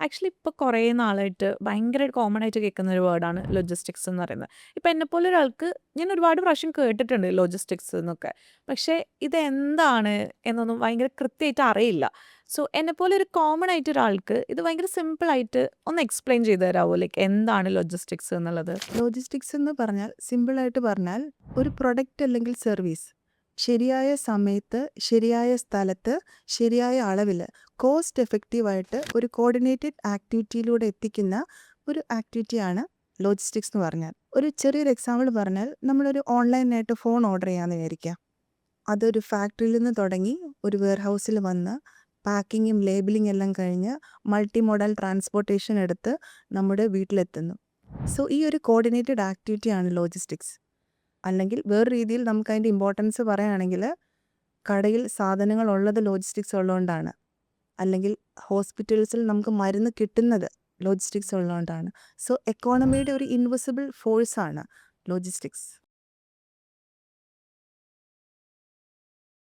Actually ഇപ്പോൾ കുറേ നാളായിട്ട് ഭയങ്കരമായിട്ട് കോമൺ ആയിട്ട് കേൾക്കുന്ന ഒരു വേർഡാണ് ലോജിസ്റ്റിക്സ് എന്ന് പറയുന്നത്. ഇപ്പം എന്നെപ്പോലെ ഒരാൾക്ക് ഞാൻ ഒരുപാട് പ്രാവശ്യം കേട്ടിട്ടുണ്ട് ലോജിസ്റ്റിക്സ് എന്നൊക്കെ. പക്ഷേ ഇതെന്താണ് എന്നൊന്നും ഭയങ്കര കൃത്യമായിട്ട് അറിയില്ല. സോ എന്നെപ്പോലെ ഒരു കോമൺ ആയിട്ട് ഒരാൾക്ക് ഇത് ഭയങ്കര സിമ്പിളായിട്ട് ഒന്ന് എക്സ്പ്ലെയിൻ ചെയ്ത് തരാമോ? ലൈക്ക് എന്താണ് ലോജിസ്റ്റിക്സ് എന്നുള്ളത്? ലോജിസ്റ്റിക്സ് എന്ന് പറഞ്ഞാൽ സിമ്പിളായിട്ട് പറഞ്ഞാൽ ഒരു പ്രൊഡക്റ്റ് അല്ലെങ്കിൽ സർവീസ് ശരിയായ സമയത്ത് ശരിയായ സ്ഥലത്ത് ശരിയായ അളവിൽ കോസ്റ്റ് എഫക്റ്റീവായിട്ട് ഒരു കോർഡിനേറ്റഡ് ആക്ടിവിറ്റിയിലൂടെ എത്തിക്കുന്ന ഒരു ആക്ടിവിറ്റിയാണ് ലോജിസ്റ്റിക്സ് എന്ന് പറഞ്ഞാൽ. ഒരു ചെറിയൊരു എക്സാമ്പിൾ പറഞ്ഞാൽ നമ്മളൊരു ഓൺലൈനായിട്ട് ഫോൺ ഓർഡർ ചെയ്യാമെന്ന് വിചാരിക്കാം. അതൊരു ഫാക്ടറിയിൽ നിന്ന് തുടങ്ങി ഒരു വെയർഹൗസിൽ വന്ന് പാക്കിങ്ങും ലേബലിംഗ് എല്ലാം കഴിഞ്ഞ് മൾട്ടി മോഡൽ ട്രാൻസ്പോർട്ടേഷൻ എടുത്ത് നമ്മുടെ വീട്ടിലെത്തുന്നു. സോ ഈ ഒരു കോർഡിനേറ്റഡ് ആക്ടിവിറ്റിയാണ് ലോജിസ്റ്റിക്സ്. അല്ലെങ്കിൽ വേറെ രീതിയിൽ നമുക്ക് അതിൻ്റെ ഇമ്പോർട്ടൻസ് പറയുകയാണെങ്കിൽ കടയിൽ സാധനങ്ങൾ ഉള്ളത് ലോജിസ്റ്റിക്സ് ഉള്ളതുകൊണ്ടാണ്. അല്ലെങ്കിൽ ഹോസ്പിറ്റൽസിൽ നമുക്ക് മരുന്ന് കിട്ടുന്നത് ലോജിസ്റ്റിക്സ് ഉള്ളതുകൊണ്ടാണ്. സോ എക്കോണമിയുടെ ഒരു ഇൻവിസിബിൾ ഫോഴ്സാണ് ലോജിസ്റ്റിക്സ്.